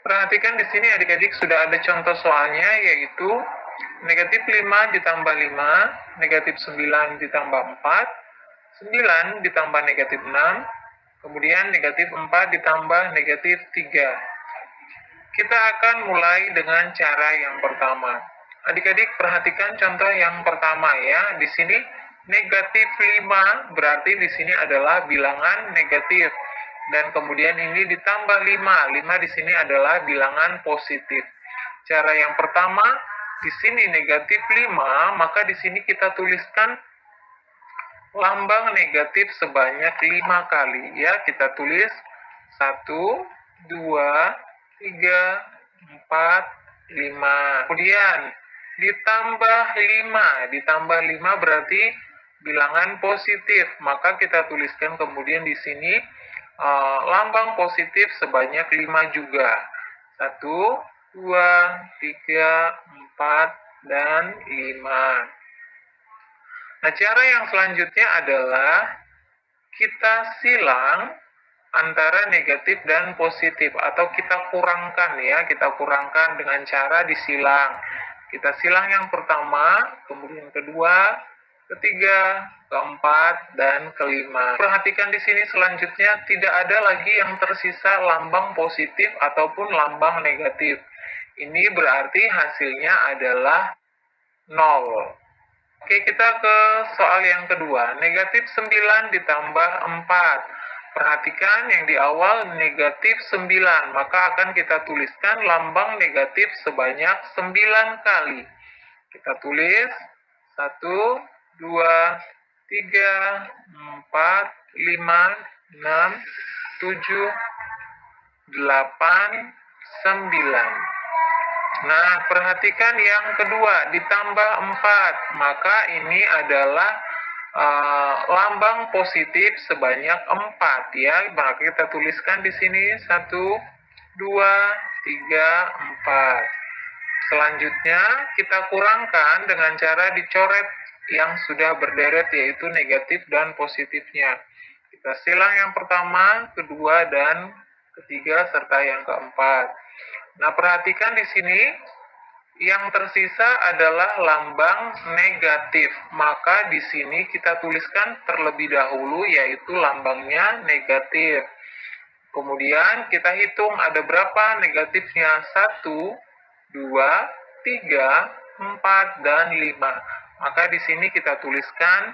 Perhatikan di sini adik-adik sudah ada contoh soalnya, yaitu negatif 5 ditambah 5, negatif 9 ditambah 4, 9 ditambah negatif 6, kemudian negatif 4 ditambah negatif 3. Kita akan mulai dengan cara yang pertama. Adik-adik perhatikan contoh yang pertama ya. Di sini negatif 5 berarti di sini adalah bilangan negatif. Dan kemudian ini ditambah 5. 5 di sini adalah bilangan positif. Cara yang pertama, di sini negatif 5, maka di sini kita tuliskan lambang negatif sebanyak 5 kali ya. Kita tulis 1, 2, 3, 4, 5. Kemudian ditambah 5 berarti bilangan positif. Maka kita tuliskan kemudian di sini lambang positif sebanyak 5 juga. 1, 2, 3, 4, dan 5. Nah, cara yang selanjutnya adalah kita silang antara negatif dan positif, atau kita kurangkan ya, kita kurangkan dengan cara disilang. Kita silang yang pertama, kemudian kedua, ketiga, keempat, dan kelima. Perhatikan di sini selanjutnya tidak ada lagi yang tersisa lambang positif ataupun lambang negatif. Ini berarti hasilnya adalah 0. Oke, kita ke soal yang kedua. Negatif 9 ditambah 4. Perhatikan yang di awal negatif 9, maka akan kita tuliskan lambang negatif sebanyak 9 kali. Kita tulis 1, 2, 3, 4, 5, 6, 7, 8, 9. Nah, perhatikan yang kedua, ditambah 4, maka ini adalah lambang positif sebanyak 4 ya. Maka kita tuliskan di sini 1, 2, 3, 4. Selanjutnya kita kurangkan dengan cara dicoret yang sudah berderet, yaitu negatif dan positifnya. Kita silang yang pertama, kedua, dan ketiga, serta yang keempat. Nah, perhatikan di sini yang tersisa adalah lambang negatif. Maka di sini kita tuliskan terlebih dahulu, yaitu lambangnya negatif. Kemudian kita hitung ada berapa negatifnya. 1, 2, 3, 4, dan 5. Maka di sini kita tuliskan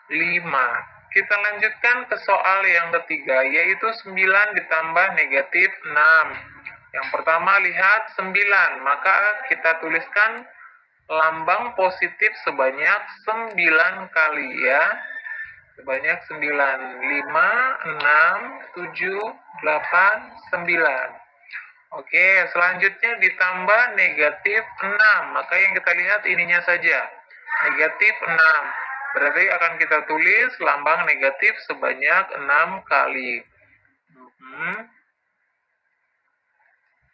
5. Kita lanjutkan ke soal yang ketiga, yaitu 9 ditambah negatif 6. Yang pertama lihat 9, maka kita tuliskan lambang positif sebanyak 9 kali ya. Sebanyak 9. 5, 6, 7, 8, 9. Oke, selanjutnya ditambah negatif 6. Maka yang kita lihat ininya saja. Negatif 6. Berarti akan kita tulis lambang negatif sebanyak 6 kali.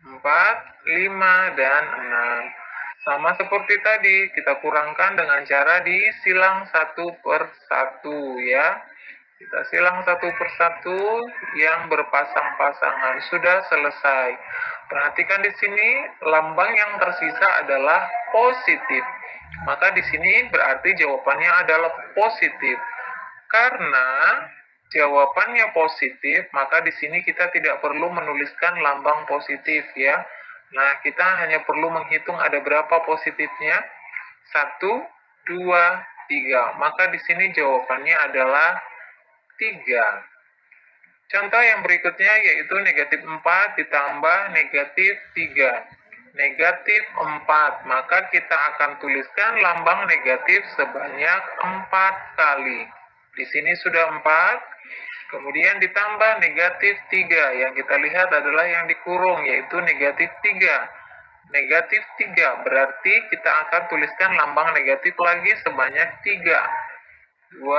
4, 5, dan 6. Sama seperti tadi, kita kurangkan dengan cara disilang satu per satu ya. Kita silang satu per satu yang berpasang-pasangan. Sudah selesai. Perhatikan di sini, lambang yang tersisa adalah positif. Maka di sini berarti jawabannya adalah positif. Karena jawabannya positif, maka di sini kita tidak perlu menuliskan lambang positif ya. Nah, kita hanya perlu menghitung ada berapa positifnya. 1, 2, 3. Maka di sini jawabannya adalah 3. Contoh yang berikutnya yaitu negatif 4 ditambah negatif 3. Negatif 4, maka kita akan tuliskan lambang negatif sebanyak 4 kali. Di sini sudah 4, kemudian ditambah negatif 3. Yang kita lihat adalah yang dikurung, yaitu negatif 3. Negatif 3, berarti kita akan tuliskan lambang negatif lagi sebanyak 3. 2,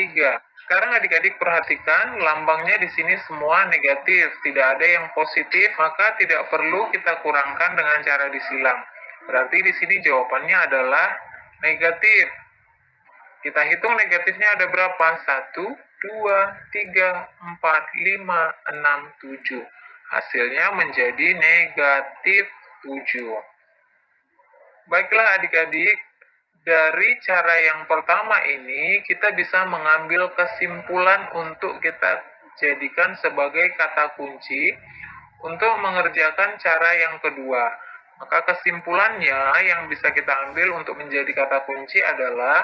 3. Sekarang adik-adik perhatikan, lambangnya di sini semua negatif, tidak ada yang positif, maka tidak perlu kita kurangkan dengan cara disilang. Berarti di sini jawabannya adalah negatif. Kita hitung negatifnya ada berapa? 1, 2, 3, 4, 5, 6, 7. Hasilnya menjadi negatif 7. Baiklah adik-adik, dari cara yang pertama ini kita bisa mengambil kesimpulan untuk kita jadikan sebagai kata kunci untuk mengerjakan cara yang kedua. Maka kesimpulannya yang bisa kita ambil untuk menjadi kata kunci adalah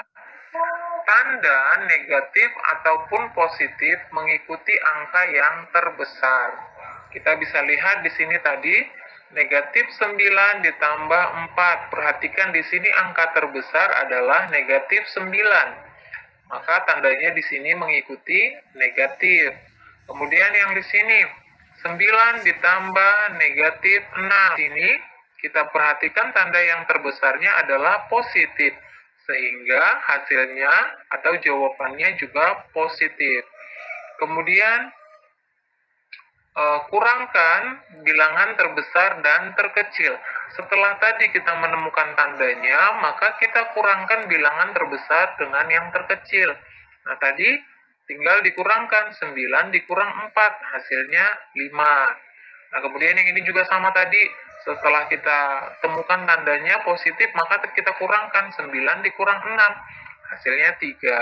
tanda negatif ataupun positif mengikuti angka yang terbesar. Kita bisa lihat di sini tadi negatif 9 ditambah 4. Perhatikan di sini angka terbesar adalah negatif 9. Maka tandanya di sini mengikuti negatif. Kemudian yang di sini 9 ditambah negatif 6. Ini kita perhatikan tanda yang terbesarnya adalah positif. Sehingga hasilnya atau jawabannya juga positif. Kemudian kurangkan bilangan terbesar dan terkecil. Setelah tadi kita menemukan tandanya, maka kita kurangkan bilangan terbesar dengan yang terkecil. Nah, tadi tinggal dikurangkan 9 dikurang 4, hasilnya 5. Nah, kemudian yang ini juga sama tadi. Setelah kita temukan tandanya positif, maka kita kurangkan 9 dikurang 6, hasilnya 3.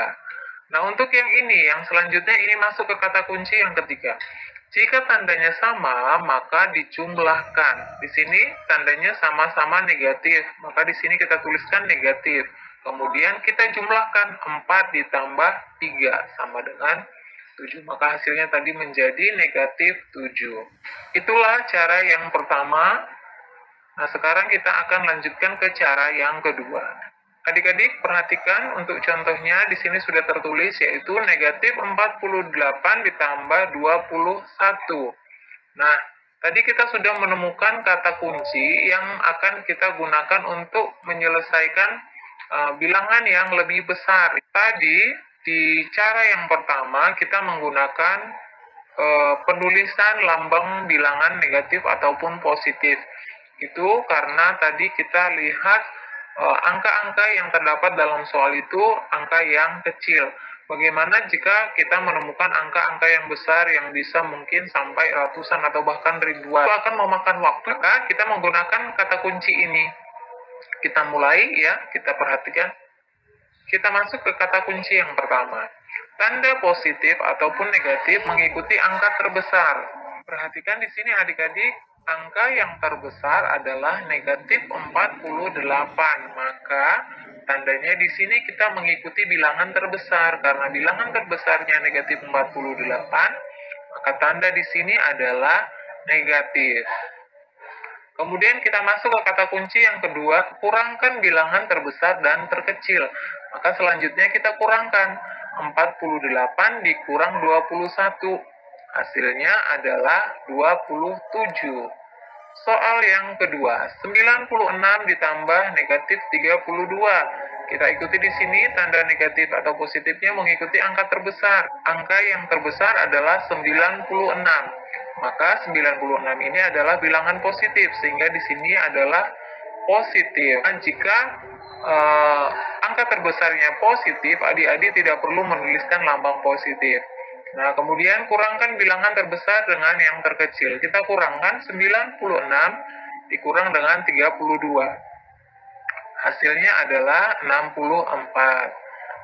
Nah, untuk yang ini, yang selanjutnya ini masuk ke kata kunci yang ketiga. Jika tandanya sama, maka dijumlahkan. Di sini tandanya sama-sama negatif, maka di sini kita tuliskan negatif. Kemudian kita jumlahkan 4 ditambah 3 sama dengan 7. Maka hasilnya tadi menjadi negatif 7. Itulah cara yang pertama. Nah, sekarang kita akan lanjutkan ke cara yang kedua. Adik-adik, perhatikan untuk contohnya di sini sudah tertulis yaitu negatif 48 ditambah 21. Nah, tadi kita sudah menemukan kata kunci yang akan kita gunakan untuk menyelesaikan bilangan yang lebih besar. Tadi di cara yang pertama kita menggunakan penulisan lambang bilangan negatif ataupun positif. Itu karena tadi kita lihat angka-angka yang terdapat dalam soal itu angka yang kecil. Bagaimana jika kita menemukan angka-angka yang besar yang bisa mungkin sampai ratusan atau bahkan ribuan? Itu akan memakan waktu. Maka kita menggunakan kata kunci ini. Kita mulai ya, kita perhatikan. Kita masuk ke kata kunci yang pertama. Tanda positif ataupun negatif mengikuti angka terbesar. Perhatikan di sini adik-adik, angka yang terbesar adalah negatif 48. Maka tandanya di sini kita mengikuti bilangan terbesar. Karena bilangan terbesarnya negatif 48, maka tanda di sini adalah negatif. Kemudian kita masuk ke kata kunci yang kedua, kurangkan bilangan terbesar dan terkecil. Maka selanjutnya kita kurangkan 48 dikurang 21. Hasilnya adalah 27. Soal yang kedua, 96 ditambah negatif 32. Kita ikuti di sini tanda negatif atau positifnya mengikuti angka terbesar. Angka yang terbesar adalah 96. Maka 96 ini adalah bilangan positif, sehingga di sini adalah positif. Dan jika angka terbesarnya positif, adik-adik tidak perlu menuliskan lambang positif. Nah, kemudian kurangkan bilangan terbesar dengan yang terkecil. Kita kurangkan 96 dikurang dengan 32. Hasilnya adalah 64.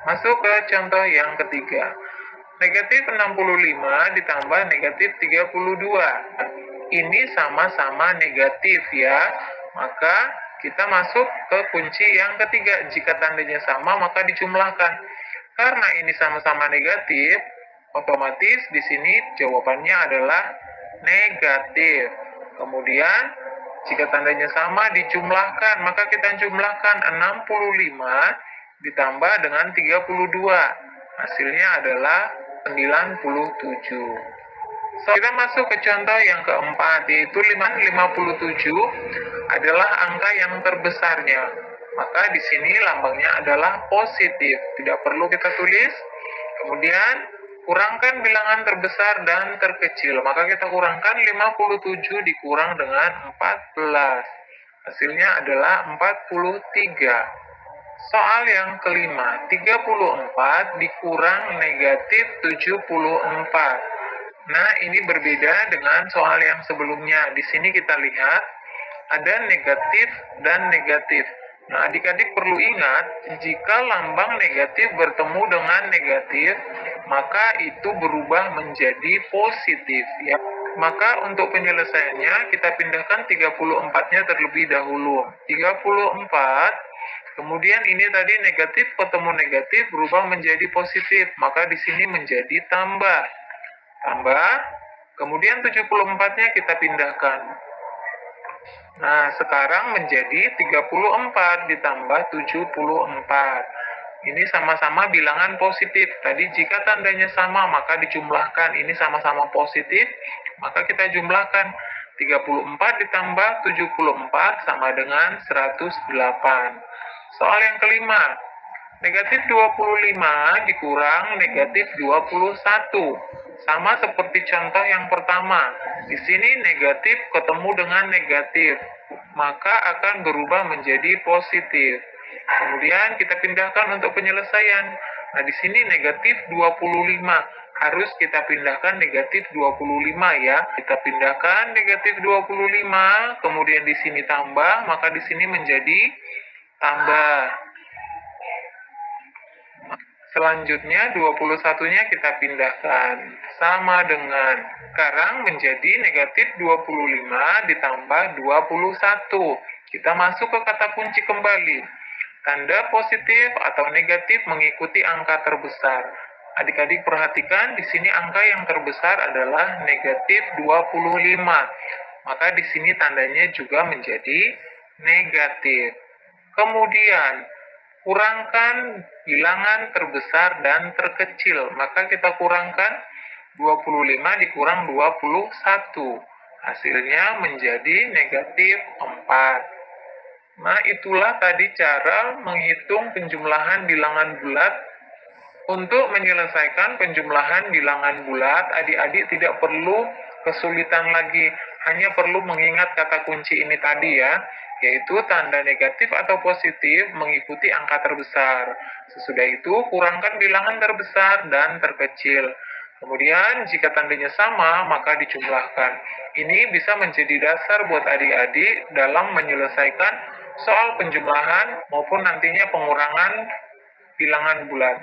Masuk ke contoh yang ketiga. Negatif 65 ditambah negatif 32. Ini sama-sama negatif ya. Maka kita masuk ke kunci yang ketiga. Jika tandanya sama, maka dijumlahkan. Karena ini sama-sama negatif, otomatis di sini jawabannya adalah negatif. Kemudian jika tandanya sama dijumlahkan, maka kita jumlahkan 65 ditambah dengan 32. Hasilnya adalah 97. So, kita masuk ke contoh yang keempat, yaitu 57 adalah angka yang terbesarnya. Maka di sini lambangnya adalah positif. Tidak perlu kita tulis. Kemudian kurangkan bilangan terbesar dan terkecil. Maka kita kurangkan 57 dikurang dengan 14. Hasilnya adalah 43. Soal yang kelima, 34 dikurang negatif 74. Nah, ini berbeda dengan soal yang sebelumnya. Di sini kita lihat ada negatif dan negatif. Nah, adik-adik perlu ingat, jika lambang negatif bertemu dengan negatif, maka itu berubah menjadi positif, ya. Maka untuk penyelesaiannya, kita pindahkan 34-nya terlebih dahulu. 34, kemudian ini tadi negatif ketemu negatif berubah menjadi positif, maka di sini menjadi tambah. Tambah, kemudian 74-nya kita pindahkan. Nah, sekarang menjadi 34 ditambah 74. Ini sama-sama bilangan positif. Tadi jika tandanya sama, maka dijumlahkan. Ini sama-sama positif, maka kita jumlahkan. 34 ditambah 74 sama dengan 108. Soal yang kelima, negatif 25 dikurang negatif 21. Sama seperti contoh yang pertama. Di sini negatif ketemu dengan negatif, maka akan berubah menjadi positif. Kemudian kita pindahkan untuk penyelesaian. Nah, di sini negatif 25. Harus kita pindahkan negatif 25 ya. Kita pindahkan negatif 25, kemudian di sini tambah, maka di sini menjadi tambah. Selanjutnya 21-nya kita pindahkan. Sama dengan sekarang menjadi negatif 25 ditambah 21. Kita masuk ke kata kunci kembali. Tanda positif atau negatif mengikuti angka terbesar. Adik-adik perhatikan, di sini angka yang terbesar adalah negatif 25. Maka di sini tandanya juga menjadi negatif. Kemudian, kurangkan bilangan terbesar dan terkecil. Maka kita kurangkan 25 dikurang 21. Hasilnya menjadi negatif 4. Nah, itulah tadi cara menghitung penjumlahan bilangan bulat. Untuk menyelesaikan penjumlahan bilangan bulat, adik-adik tidak perlu kesulitan lagi. Hanya perlu mengingat kata kunci ini tadi ya, yaitu tanda negatif atau positif mengikuti angka terbesar. Sesudah itu, kurangkan bilangan terbesar dan terkecil. Kemudian, jika tandanya sama, maka dijumlahkan. Ini bisa menjadi dasar buat adik-adik dalam menyelesaikan soal penjumlahan maupun nantinya pengurangan bilangan bulat.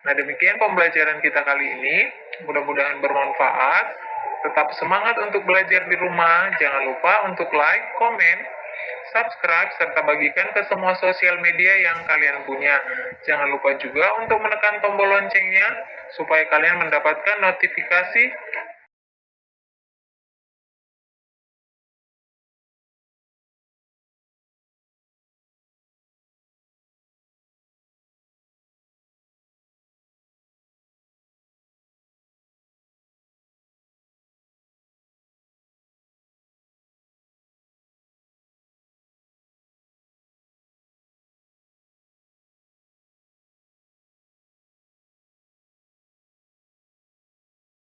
Nah, demikian pembelajaran kita kali ini. Mudah-mudahan bermanfaat. Tetap semangat untuk belajar di rumah. Jangan lupa untuk like, komen, subscribe, serta bagikan ke semua sosial media yang kalian punya. Jangan lupa juga untuk menekan tombol loncengnya supaya kalian mendapatkan notifikasi